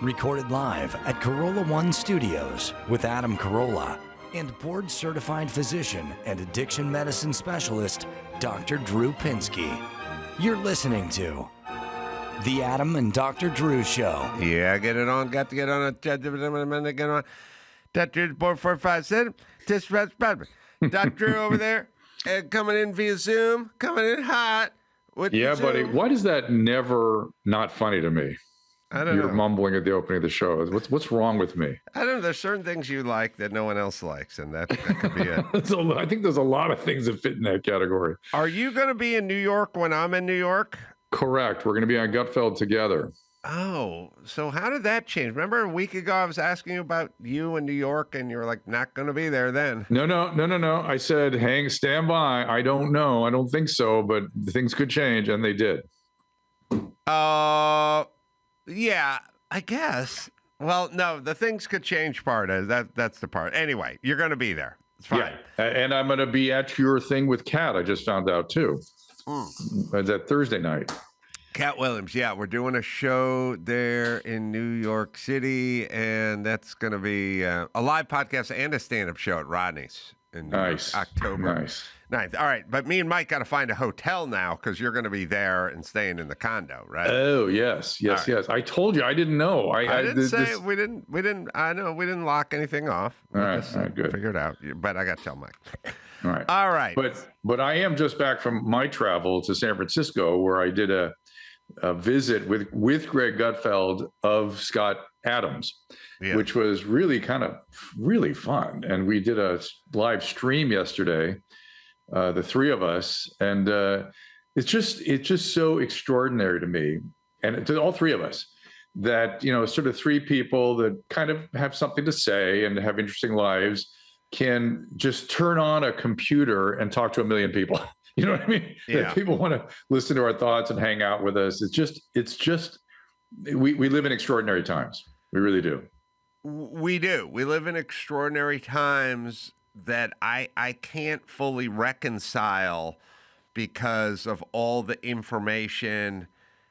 Recorded live at Carolla One Studios with Adam Carolla and board-certified physician and addiction medicine specialist, Dr. Drew Pinsky. You're listening to The Adam and Dr. Drew Show. Yeah, get it on. Got to get on. Get on. Dr. 445 Dr. Drew over there, coming in via Zoom, coming in hot. Yeah, buddy. Why is that never not funny to me? I don't know. You're mumbling at the opening of the show. What's wrong with me? I don't know. There's certain things you like that no one else likes, and that could be it. I think there's a lot of things that fit in that category. Are you going to be in New York when I'm in New York? Correct. We're going to be on Gutfeld together. Oh, so how did that change? Remember a week ago I was asking you about you in New York, and you were like, not going to be there then. No. I said, stand by. I don't know. I don't think so, but things could change, and they did. Yeah, I guess. Well, no, the things could change part. That's the part. Anyway, you're going to be there. It's fine. Yeah, and I'm going to be at your thing with Kat. I just found out, too. It's that Thursday night. Cat Williams, yeah, we're doing a show there in New York City, and that's going to be a live podcast and a stand-up show at Rodney's in New York, October 9th. All right, but me and Mike got to find a hotel now because you're going to be there and staying in the condo, right? Oh, yes. I told you, I didn't know. I didn't say we didn't. I know we didn't lock anything off. All right, good. Figure it out, but I got to tell Mike. All right. But I am just back from my travel to San Francisco, where I did a visit with Greg Gutfeld of Scott Adams, which was really really fun. And we did a live stream yesterday, the three of us, and it's just so extraordinary to me, and to all three of us, that sort of three people that kind of have something to say and have interesting lives can just turn on a computer and talk to a million people. You know what I mean? Yeah. That people want to listen to our thoughts and hang out with us. It's just we live in extraordinary times. We really do. We do. We live in extraordinary times that I can't fully reconcile because of all the information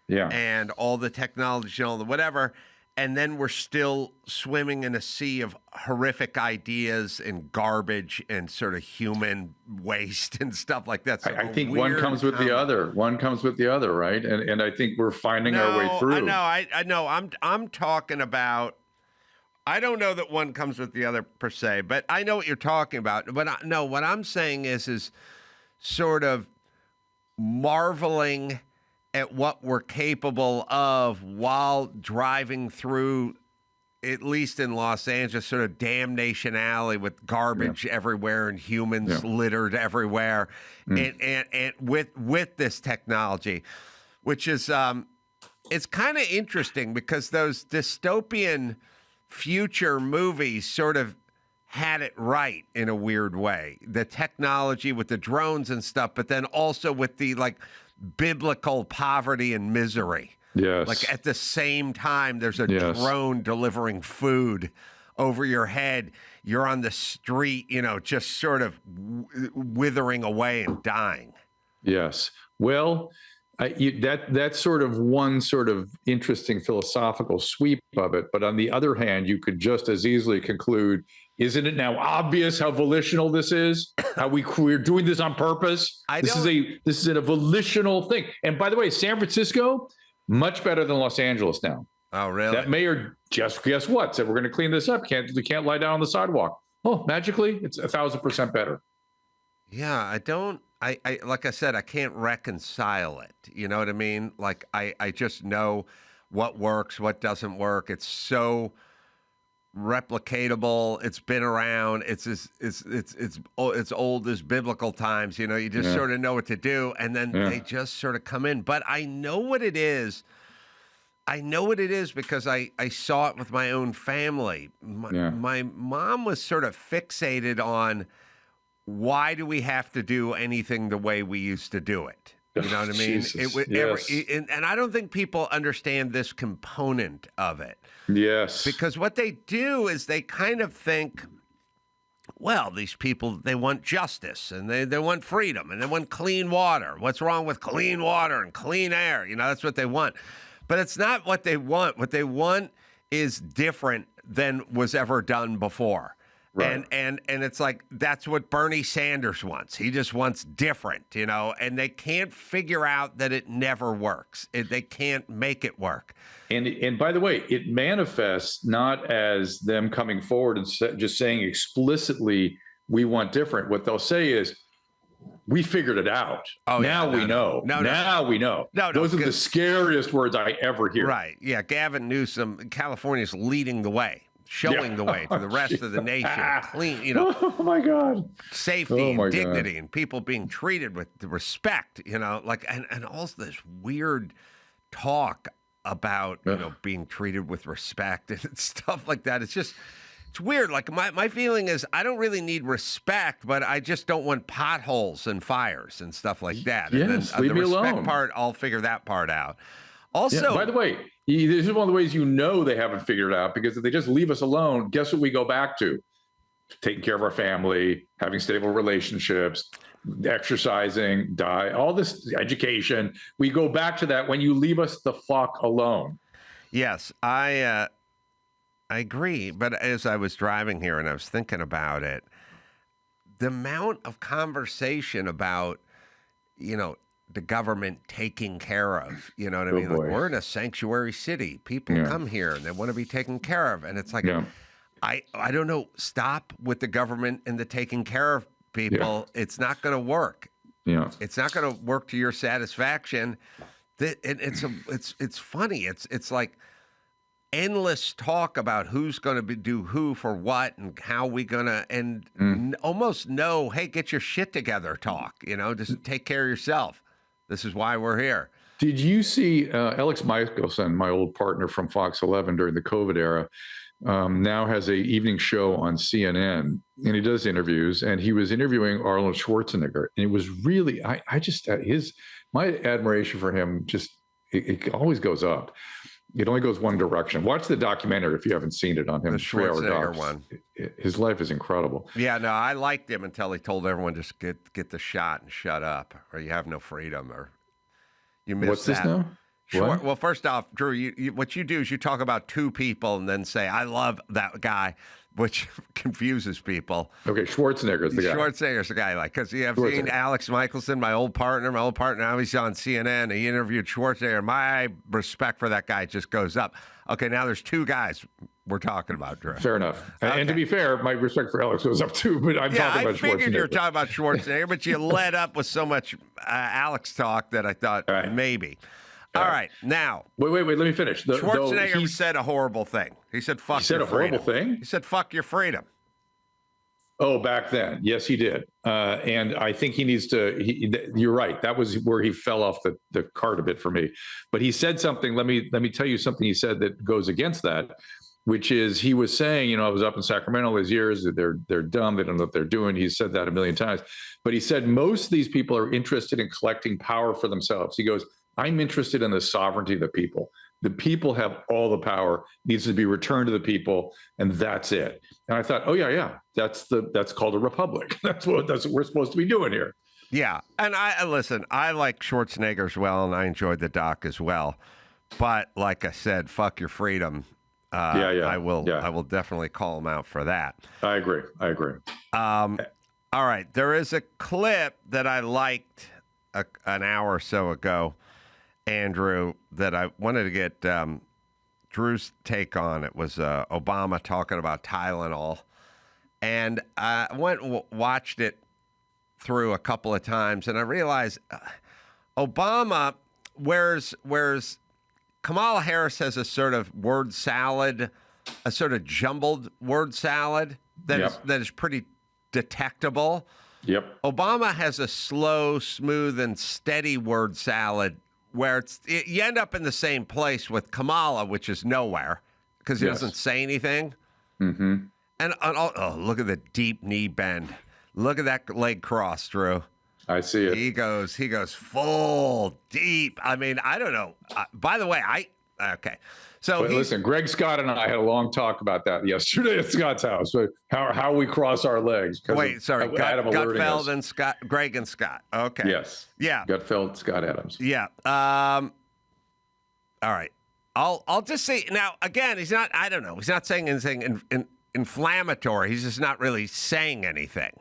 and all the technology and all the whatever. And then we're still swimming in a sea of horrific ideas and garbage and sort of human waste and stuff like that. So I think one comes with the other. One comes with the other, right? And I think we're finding our way through. I know. I'm talking about. I don't know that one comes with the other per se, but I know what you're talking about. But what I'm saying is sort of marveling at what we're capable of while driving through, at least in Los Angeles, sort of damnation alley with garbage everywhere and humans littered everywhere, and with this technology, which is it's kind of interesting because those dystopian future movies sort of had it right in a weird way. The technology with the drones and stuff, but then also with the biblical poverty and misery. Yes. Like at the same time, there's a drone delivering food over your head. You're on the street, just sort of withering away and dying. Yes. Well, that's sort of one sort of interesting philosophical sweep of it. But on the other hand, you could just as easily conclude, isn't it now obvious how volitional this is? How we're doing this on purpose? This is a volitional thing. And by the way, San Francisco, much better than Los Angeles now. Oh, really? That mayor just guess what? Said we're going to clean this up. We can't lie down on the sidewalk. Oh, magically, it's 1,000% better. Yeah, I don't. I like I said, I can't reconcile it. You know what I mean? Like I just know what works, what doesn't work. It's so replicatable. It's been around. It's old as biblical times. You just sort of know what to do, and then they just sort of come in. But I know what it is. I know what it is because I saw it with my own family. My mom was sort of fixated on, why do we have to do anything the way we used to do it? You know what I mean? And I don't think people understand this component of it. Yes. Because what they do is they kind of think, well, these people, they want justice and they want freedom and they want clean water. What's wrong with clean water and clean air? That's what they want. But it's not what they want. What they want is different than was ever done before. Right. And it's like, that's what Bernie Sanders wants. He just wants different, you know, and they can't figure out that it never works. They can't make it work. And by the way, it manifests not as them coming forward and just saying explicitly, we want different. What they'll say is, we figured it out. Oh, now we know. Now we know. Those are the scariest words I ever hear. Right. Yeah. Gavin Newsom, California's leading the way, showing the way to the rest of the nation. Clean, you know. Oh, my God. Safety and dignity and people being treated with respect, you know, like, and also this weird talk about, you know, being treated with respect and stuff like that. It's weird. Like, my feeling is I don't really need respect, but I just don't want potholes and fires and stuff like that. Yes, and then leave me the respect alone. part, I'll figure that part out. Also, by the way, this is one of the ways you know they haven't figured it out, because if they just leave us alone, guess what we go back to? Taking care of our family, having stable relationships, exercising, all this education. We go back to that when you leave us the fuck alone. Yes, I agree. But as I was driving here and I was thinking about it, the amount of conversation about, you know, the government taking care of, you know what I mean? Like, we're in a sanctuary city. People come here and they want to be taken care of. And it's like, I don't know, stop with the government and the taking care of people. It's not going to work. It's not going to work to your satisfaction. It's funny. It's like endless talk about who's going to do who for what and how we going to, and almost no, hey, get your shit together talk, you know, just take care of yourself. This is why we're here. Did you see Alex Michelson, my old partner from Fox 11 during the COVID era, now has a evening show on CNN, and he does interviews, and he was interviewing Arnold Schwarzenegger, and it was really, my admiration for him just, it always goes up. It only goes one direction. Watch the documentary if you haven't seen it on him. The Schwarzenegger one. His life is incredible. Yeah, no, I liked him until he told everyone just get the shot and shut up, or you have no freedom, or you miss What's that. This now? What? Well, first off, Drew, what you do is you talk about two people and then say, I love that guy, which confuses people. Okay, Schwarzenegger's the guy. Schwarzenegger's the guy, like, because you have seen Alex Michelson, my old partner, now he's on CNN, and he interviewed Schwarzenegger. My respect for that guy just goes up. Okay, now there's two guys we're talking about, Drew. Fair enough. Okay. And to be fair, my respect for Alex goes up too, but I'm talking about Schwarzenegger. I figured you were talking about Schwarzenegger, but you led up with so much Alex talk that I thought maybe. All right, now. Wait, let me finish. Schwarzenegger said a horrible thing. He said, fuck your freedom. He said a horrible thing? He said, fuck your freedom. Oh, back then. Yes, he did. And I think he needs to, you're right. That was where he fell off the cart a bit for me. But he said something, let me tell you something he said that goes against that, which is he was saying, you know, I was up in Sacramento all these years, they're dumb, they don't know what they're doing. He said that a million times. But he said most of these people are interested in collecting power for themselves. He goes, I'm interested in the sovereignty of the people. The people have all the power, needs to be returned to the people, and that's it. And I thought, oh yeah, that's called a republic. That's what we're supposed to be doing here. Yeah, and I like Schwarzenegger as well, and I enjoyed the doc as well. But like I said, fuck your freedom. I will definitely call him out for that. I agree. All right, there is a clip that I liked an hour or so ago, Andrew, that I wanted to get Drew's take on. It was Obama talking about Tylenol. And I went and watched it through a couple of times, and I realized Obama, whereas Kamala Harris has a sort of word salad, a sort of jumbled word salad that is pretty detectable. Yep. Obama has a slow, smooth, and steady word salad where you end up in the same place with Kamala, which is nowhere because he doesn't say anything. Mm-hmm. And look at the deep knee bend. Look at that leg cross, Drew. I see it. He goes full deep. I mean, I don't know. By the way, okay. So listen, Greg Scott and I had a long talk about that yesterday at Scott's house. How we cross our legs. Wait, sorry, Gutfeld and Scott, Greg and Scott. Okay. Yes. Yeah. Gutfeld, Scott Adams. Yeah. All right. I'll just say now again. He's not. I don't know. He's not saying anything inflammatory. He's just not really saying anything.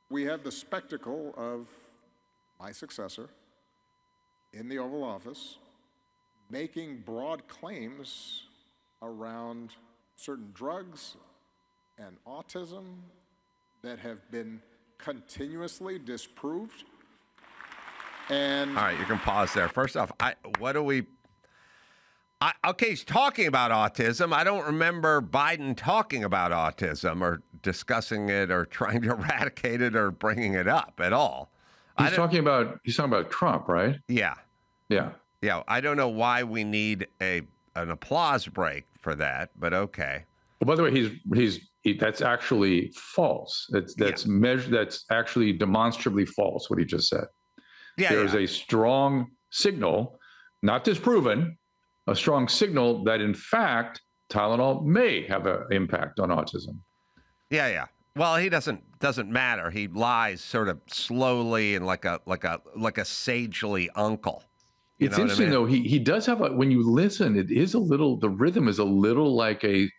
We have the spectacle of my successor in the Oval Office making broad claims around certain drugs and autism that have been continuously disproved. And all right, you can pause there. First off, okay, he's talking about autism. I don't remember Biden talking about autism or discussing it or trying to eradicate it or bringing it up at all. He's talking about Trump, right? Yeah. Yeah. Yeah. I don't know why we need an applause break for that, but okay. Well, by the way, that's actually false. That's actually demonstrably false what he just said. Yeah. There's a strong signal, not disproven, a strong signal that in fact Tylenol may have an impact on autism. Yeah, yeah. Well, he doesn't matter. He lies sort of slowly and like a sagely uncle. It's interesting though. He does have when you listen, the rhythm is a little like a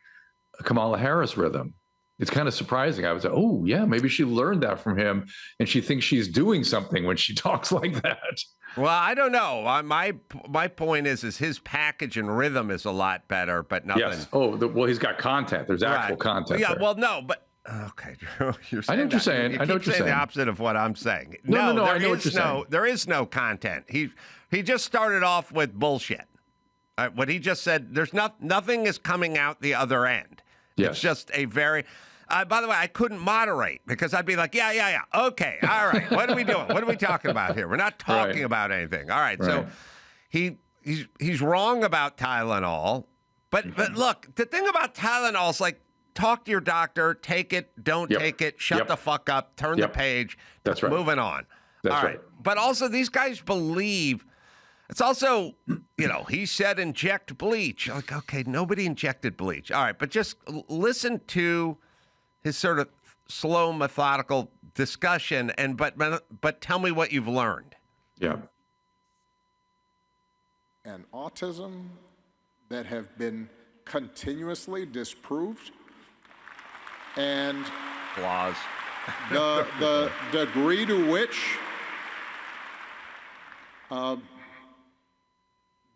Kamala Harris rhythm. It's kind of surprising. I was like, oh yeah, maybe she learned that from him, and she thinks she's doing something when she talks like that. Well, I don't know. My point is his package and rhythm is a lot better, but nothing. Yes. Oh, well, he's got content. There's actual content. Yeah. There. Well, no, but okay, You're saying I know what you're saying. You I know what you're saying. The opposite of what I'm saying. No. I know what you're saying. There is no content. He just started off with bullshit. What he just said. There's nothing is coming out the other end. Yes. It's just a very. By the way, I couldn't moderate because I'd be like, yeah. Okay, all right. What are we doing? What are we talking about here? We're not talking about anything. All right. So he's wrong about Tylenol. But look, the thing about Tylenol is like, talk to your doctor, take it, don't take it, shut the fuck up, turn the page. That's right. Moving on. That's all right. But also these guys believe. It's also, he said inject bleach. Like, okay, nobody injected bleach. All right, but just listen to his sort of slow, methodical discussion, but tell me what you've learned. Yeah. and autism that have been continuously disproved. And Applause. the degree to which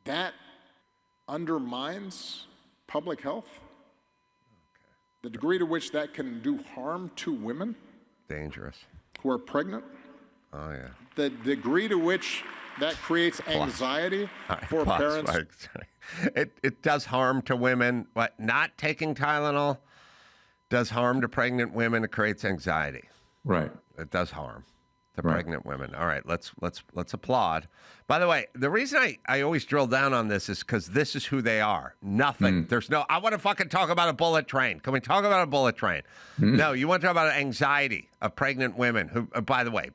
that undermines public health, the degree to which that can do harm to women Dangerous. who are pregnant, Oh, yeah. the degree to which that creates anxiety for parents. It does harm to women, but not taking Tylenol does harm to pregnant women. It creates anxiety. Right. It does harm to pregnant women. All right, let's applaud. By the way, the reason I always drill down on this is because this is who they are. Nothing. There's no. I want to fucking talk about a bullet train. Can we talk about a bullet train? No, you want to talk about anxiety of pregnant women who, by the way,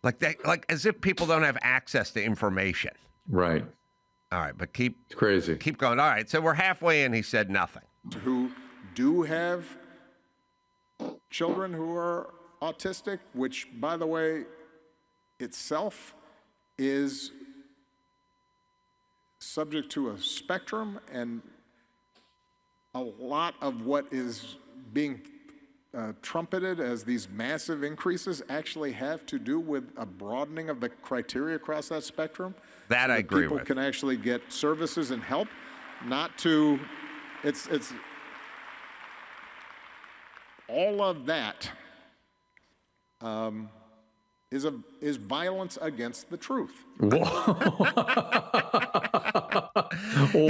like as if people don't have access to information. Right. All right, but It's crazy. keep going. All right, so we're halfway in. He said nothing. Who do have children who are autistic, which, by the way, itself is subject to a spectrum, and a lot of what is being trumpeted as these massive increases actually have to do with a broadening of the criteria across that spectrum. That so I agree people with. can actually get services and help, not to, it's all of that is violence against the truth. He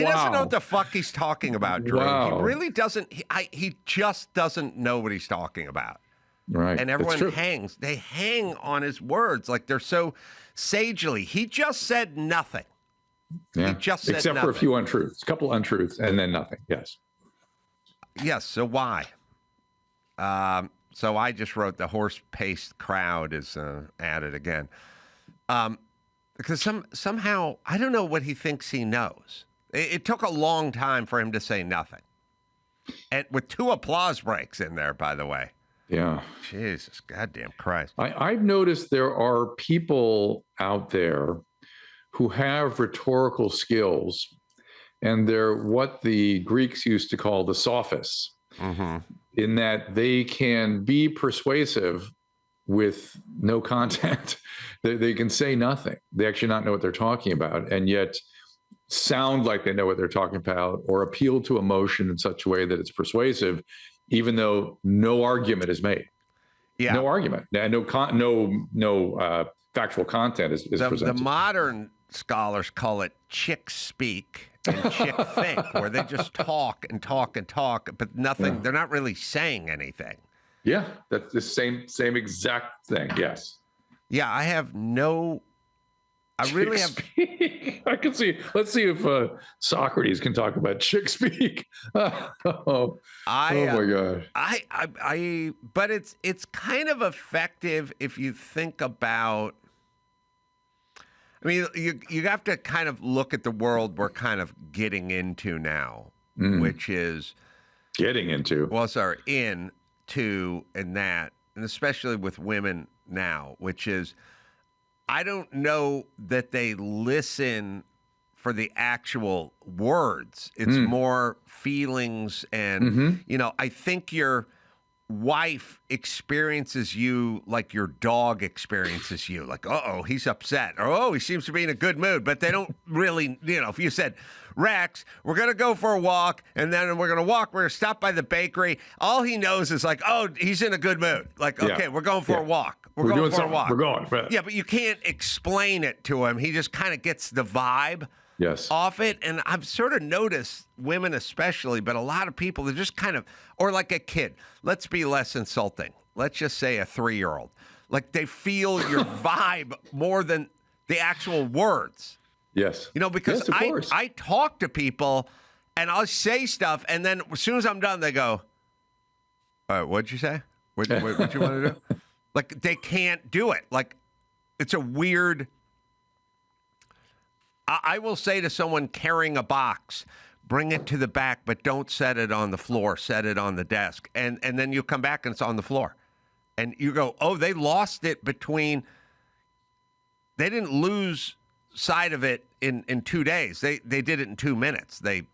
doesn't know what the fuck he's talking about, Drew. Wow. He really doesn't. He just doesn't know what he's talking about. Right. And everyone hangs. They hang on his words like they're so sagely. He just said nothing. Yeah. He just said Except nothing. for a few untruths, a couple untruths, and then nothing. Yes. Yes. So why? So I just wrote the horse-paced crowd is added again. Because somehow, I don't know what he thinks he knows. It took a long time for him to say nothing. And with 2 applause breaks in there, by the way. Yeah. Jesus, goddamn Christ. I've noticed there are people out there who have rhetorical skills and they're what the Greeks used to call the sophists, in that they can be persuasive with no content. They can say nothing. They actually not know what they're talking about, and yet sound like they know what they're talking about, or appeal to emotion in such a way that it's persuasive, even though no argument is made. Yeah. No argument. No factual content is presented. The modern scholars call it chick speak and chick think, where they just talk and talk and talk, but nothing. Yeah. They're not really saying anything. Yeah, that's the same exact thing. Yes. Yeah, I have no. I really have. I can see. Let's see if Socrates can talk about chick speak. Oh my gosh. But it's kind of effective if you think about. I mean, you have to kind of look at the world we're kind of getting into now, which is getting into. Well, sorry, into and that, and especially with women now, which is. I don't know that they listen for the actual words. It's more feelings and, I think your wife experiences you like your dog experiences you. Like, uh-oh, he's upset. Or, oh, he seems to be in a good mood. But they don't really, if you said, Rex, we're going to go for a walk, and then we're going to walk. We're going to stop by the bakery. All he knows is like, oh, he's in a good mood. Like, okay, we're going for a walk. We're going for a walk. We're going. Right. Yeah, but you can't explain it to him. He just kind of gets the vibe off it. And I've sort of noticed women especially, but a lot of people, they're just kind of, or like a kid. Let's be less insulting. Let's just say a 3-year-old. Like they feel your vibe more than the actual words. Yes. Because I talk to people and I'll say stuff, and then as soon as I'm done, they go, all right, what'd you say? What you want to do? Like, they can't do it. Like, it's a weird... I will say to someone carrying a box, bring it to the back, but don't set it on the floor. Set it on the desk. And then you come back and it's on the floor. And you go, oh, they lost it between... They didn't lose sight of it in 2 days. They did it in 2 minutes. They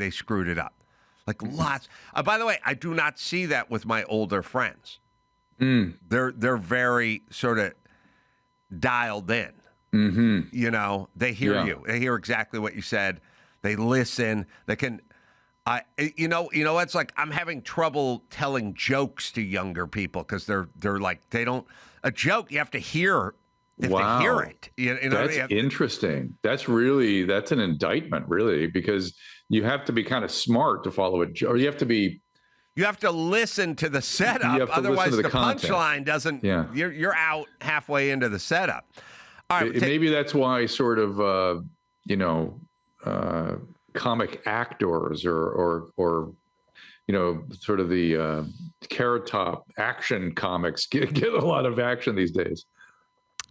screwed it up. Like, lots... by the way, I do not see that with my older friends. They're very sort of dialed in. They hear you. They hear exactly what you said. They listen. They can. It's like I'm having trouble telling jokes to younger people because they're like they don't a joke. You have to hear. You have to hear it. That's interesting. That's an indictment, really, because you have to be kind of smart to follow a joke. You have to listen to the setup, otherwise the punchline doesn't. Yeah. You're out halfway into the setup. All right, maybe that's why sort of comic actors or sort of the Carrot Top action comics get a lot of action these days.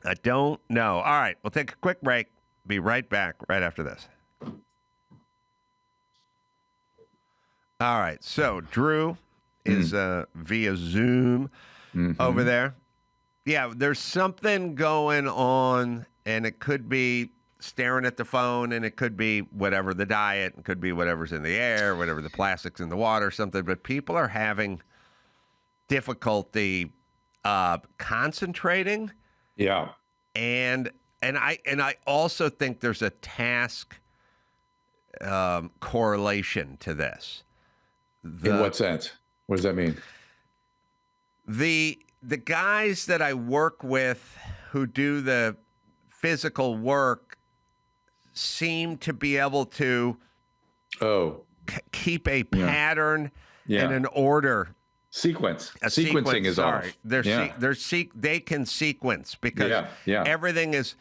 I don't know. All right, we'll take a quick break. Be right back right after this. All right, so Drew is via Zoom over there. Yeah, there's something going on, and it could be staring at the phone, and it could be whatever the diet, it could be whatever's in the air, whatever the plastics in the water, something. But people are having difficulty concentrating. Yeah, and I also think there's a task correlation to this. In what sense? What does that mean? The guys that I work with who do the physical work seem to be able to keep a pattern and an order. Sequencing is off. They can sequence because everything is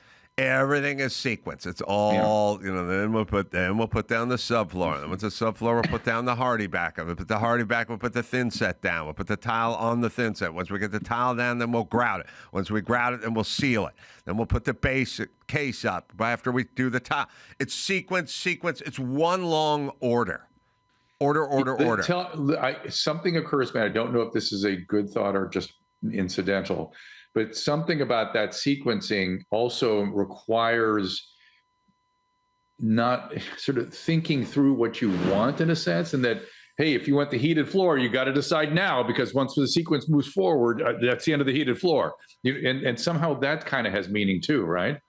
sequence. It's all Then we'll put down the subfloor. Then once the subfloor, we'll put down the hardy back. We'll put the hardy back. We'll put the thin set down. We'll put the tile on the thin set. Once we get the tile down, then we'll grout it. Once we grout it, then we'll seal it. Then we'll put the basic case up after we do the tile. It's sequence. It's one long order. Order. Something occurs to me. I don't know if this is a good thought or just incidental, but something about that sequencing also requires not sort of thinking through what you want in a sense, and that, hey, if you want the heated floor, you got to decide now, because once the sequence moves forward, that's the end of the heated floor. And somehow that kind of has meaning too, right?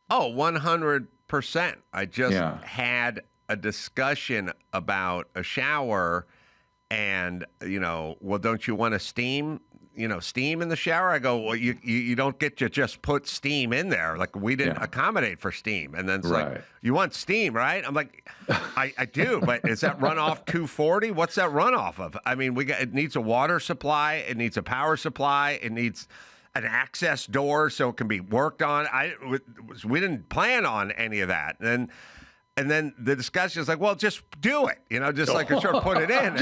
Oh, 100%. I just had a discussion about a shower, and, well, don't you want to steam in the shower? I go, well, you don't get to just put steam in there. Like, we didn't accommodate for steam. And then it's like, you want steam, right? I'm like, I do, but is that runoff 240? What's that runoff of? I mean, it needs a water supply. It needs a power supply. It needs an access door so it can be worked on. We didn't plan on any of that. And then the discussion is like, well, just do it, just like sort of put it in.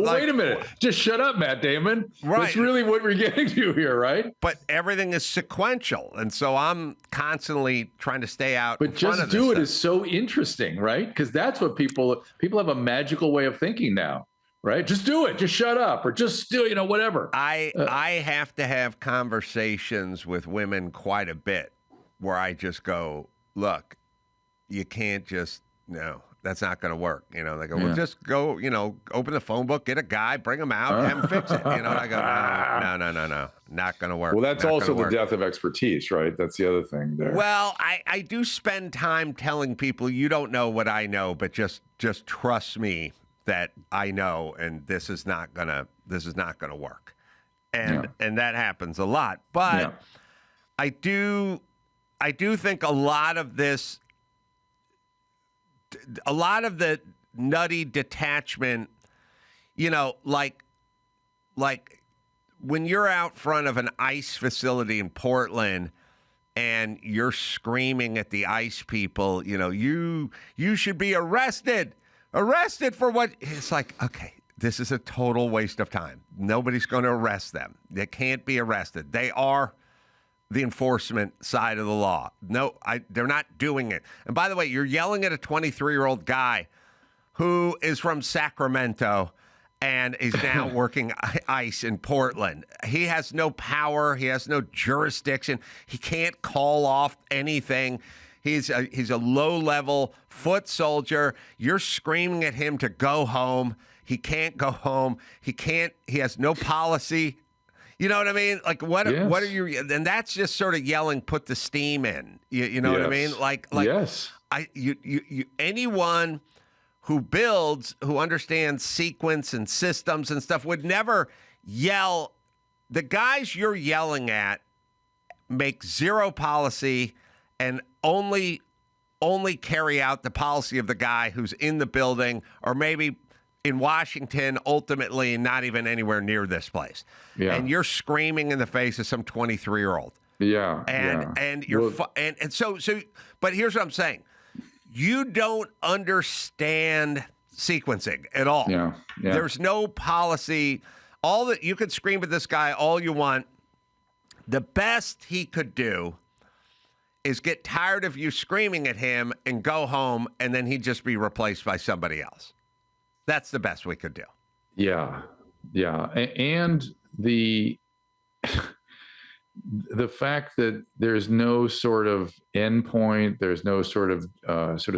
Wait a minute. Just shut up, Matt Damon. Right. That's really what we're getting to here, right? But everything is sequential. And so I'm constantly trying to stay out. But just do it is so interesting, right? Because that's what people have a magical way of thinking now, right? Just do it. Just shut up, or just do, whatever. I have to have conversations with women quite a bit where I just go, look, you can't just, no, that's not going to work. They go, well, just go, open the phone book, get a guy, bring him out, have him fix it. And I go, no, not going to work. Well, that's also the death of expertise, right? That's the other thing there. Well, I do spend time telling people, you don't know what I know, but just trust me that I know, and this is not gonna work. And that happens a lot. But I do think a lot of the nutty detachment, like when you're out front of an ICE facility in Portland and you're screaming at the ICE people, you should be arrested for what? It's like, okay, this is a total waste of time. Nobody's going to arrest them. They can't be arrested. They are the enforcement side of the law. No, they're not doing it. And by the way, you're yelling at a 23-year-old guy who is from Sacramento and is now working ICE in Portland. He has no power. He has no jurisdiction. He can't call off anything. He's a low-level foot soldier. You're screaming at him to go home. He can't go home. He has no policy. You know what I mean? Like, what are you? And that's just sort of yelling, put the steam in. You know what I mean? Like yes. Anyone who builds, who understands sequence and systems and stuff would never yell. The guys you're yelling at make zero policy and only carry out the policy of the guy who's in the building, or maybe in Washington, ultimately not even anywhere near this place. Yeah. And you're screaming in the face of some 23-year-old. Yeah. And so but here's what I'm saying. You don't understand sequencing at all. Yeah. There's no policy. All that you could scream at this guy all you want. The best he could do is get tired of you screaming at him and go home, and then he'd just be replaced by somebody else. That's the best we could do. Yeah. And the fact that there's no sort of endpoint, there's no sort of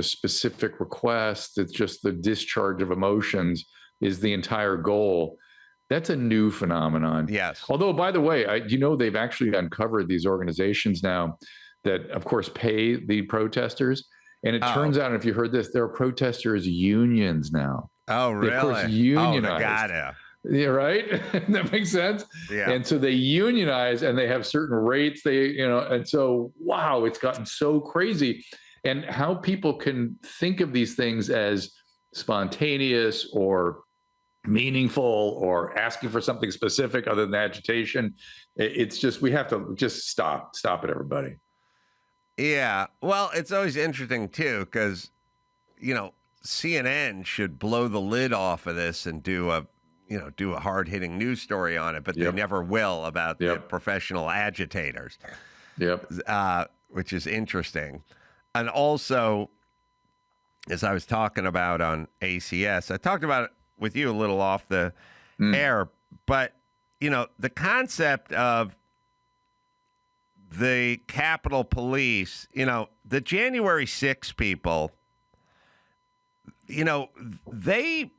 specific request. It's just the discharge of emotions is the entire goal. That's a new phenomenon. Yes. Although, by the way, they've actually uncovered these organizations now that, of course, pay the protesters. And it turns out, if you heard this, there are protesters' unions now. Oh, really? They, of course, unionized. Oh, they gotta. Yeah, right? That makes sense? Yeah. And so they unionize, and they have certain rates. And so, wow, it's gotten so crazy. And how people can think of these things as spontaneous or meaningful or asking for something specific other than agitation. It's just, we have to just stop it, everybody. Yeah. Well, it's always interesting too, because, CNN should blow the lid off of this and do a hard-hitting news story on it, but they never will about the professional agitators. Yep. Which is interesting. And also, as I was talking about on ACS, I talked about it with you a little off the air, but, the concept of the Capitol Police, the January 6 people, you know, they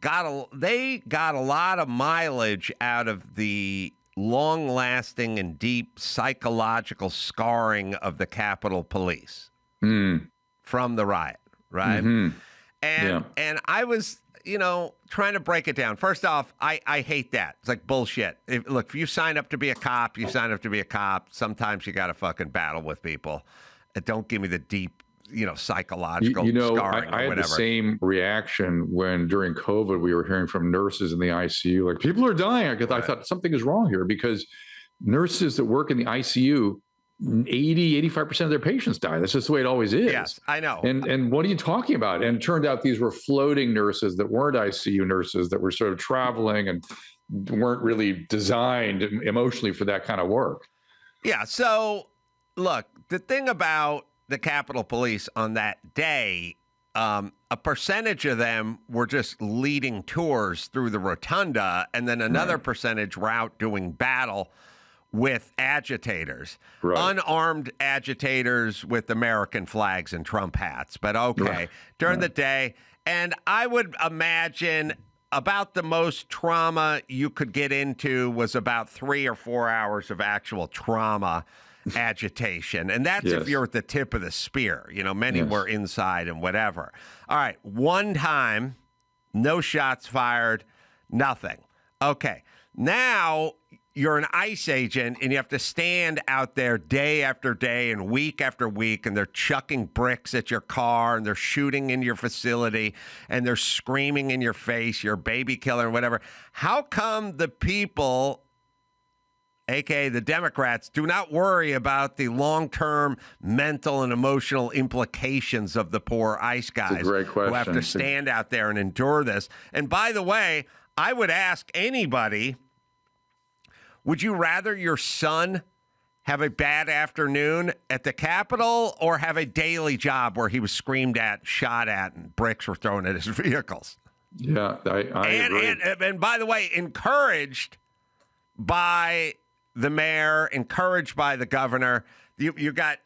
got a lot of mileage out of the long-lasting and deep psychological scarring of the Capitol Police from the riot, right? And I was, trying to break it down. First off, I hate that. It's like bullshit. If you sign up to be a cop, you sign up to be a cop. Sometimes you got to fucking battle with people. Don't give me the deep, psychological scarring I or had whatever. the same reaction when during COVID we were hearing from nurses in the ICU, like people are dying. I thought something is wrong here because nurses that work in the ICU, 85% of their patients die. That's just the way it always is. Yes, I know. And what are you talking about? And it turned out these were floating nurses that weren't ICU nurses that were sort of traveling and weren't really designed emotionally for that kind of work. Yeah. So look, the thing about the Capitol Police on that day, a percentage of them were just leading tours through the rotunda, and then another percentage were out doing battle with agitators, unarmed agitators with American flags and Trump hats. But during the day, and I would imagine about the most trauma you could get into was about 3 or 4 hours of actual trauma agitation. And that's if you're at the tip of the spear. Many were inside and whatever. All right. One time, no shots fired, nothing. Okay. Now you're an ICE agent and you have to stand out there day after day and week after week, and they're chucking bricks at your car and they're shooting in your facility and they're screaming in your face, you're a baby killer and whatever. How come the people, aka the Democrats, do not worry about the long-term mental and emotional implications of the poor ICE guys who have to stand out there and endure this? And by the way, I would ask anybody, would you rather your son have a bad afternoon at the Capitol or have a daily job where he was screamed at, shot at, and bricks were thrown at his vehicles? Yeah, I agree. And by the way, encouraged by the mayor, encouraged by the governor. You got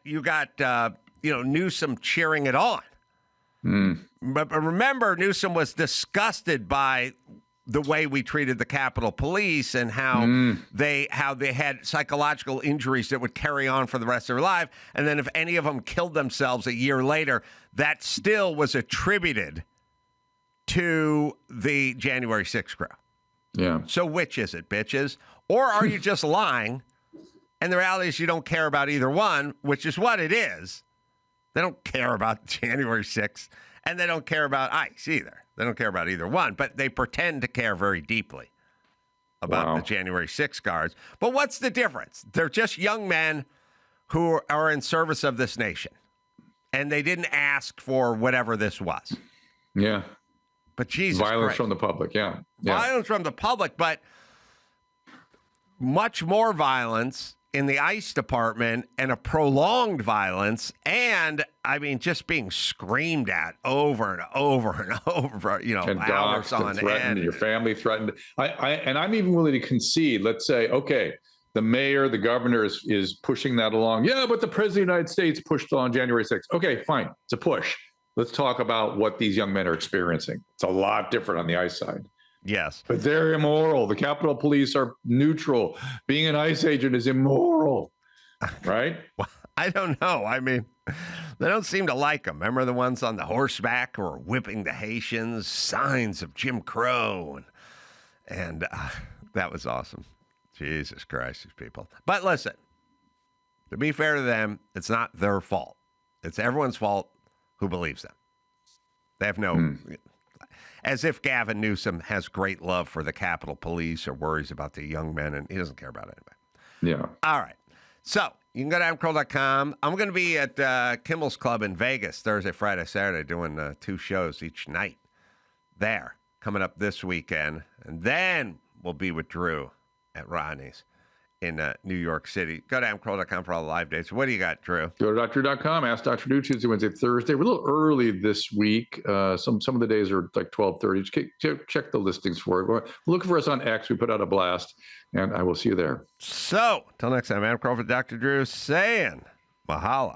Newsom cheering it on. But remember, Newsom was disgusted by the way we treated the Capitol Police and how they had psychological injuries that would carry on for the rest of their life. And then if any of them killed themselves a year later, that still was attributed to the January 6th crowd. Yeah. So which is it, bitches? Or are you just lying? And the reality is you don't care about either one, which is what it is. They don't care about January 6th, and they don't care about ICE either. They don't care about either one, but they pretend to care very deeply about the January 6th guards. But what's the difference? They're just young men who are in service of this nation, and they didn't ask for whatever this was. Yeah. But Jesus Violence Christ. from the public, yeah. Violence from the public, but much more violence in the ICE department and a prolonged violence. And I mean, just being screamed at over and over and over, and hours doxed on and threatened, end. your family threatened. And I'm even willing to concede, let's say, okay, the mayor, the governor is pushing that along. Yeah, but the president of the United States pushed on January 6th. Okay, fine. It's a push. Let's talk about what these young men are experiencing. It's a lot different on the ICE side. Yes. But they're immoral. The Capitol Police are neutral. Being an ICE agent is immoral, right? Well, I don't know. I mean, they don't seem to like them. Remember the ones on the horseback who were whipping the Haitians, signs of Jim Crow. And that was awesome. Jesus Christ, these people. But listen, to be fair to them, it's not their fault. It's everyone's fault who believes them. They have no... As if Gavin Newsom has great love for the Capitol Police or worries about the young men, and he doesn't care about anybody. Yeah. All right. So you can go to AdamCarolla.com. I'm going to be at Kimmel's Club in Vegas Thursday, Friday, Saturday, doing 2 shows each night there coming up this weekend. And then we'll be with Drew at Rodney's in New York City. Go to AdamCarolla.com for all the live dates. What do you got, Drew? Go to DrDrew.com. Ask Dr. Drew Tuesday, Wednesday, Thursday. We're a little early this week. Some of the days are like 12:30. Just check the listings for it. Look for us on X. We put out a blast, and I will see you there. So, till next time, Adam Carolla, Dr. Drew saying mahalo.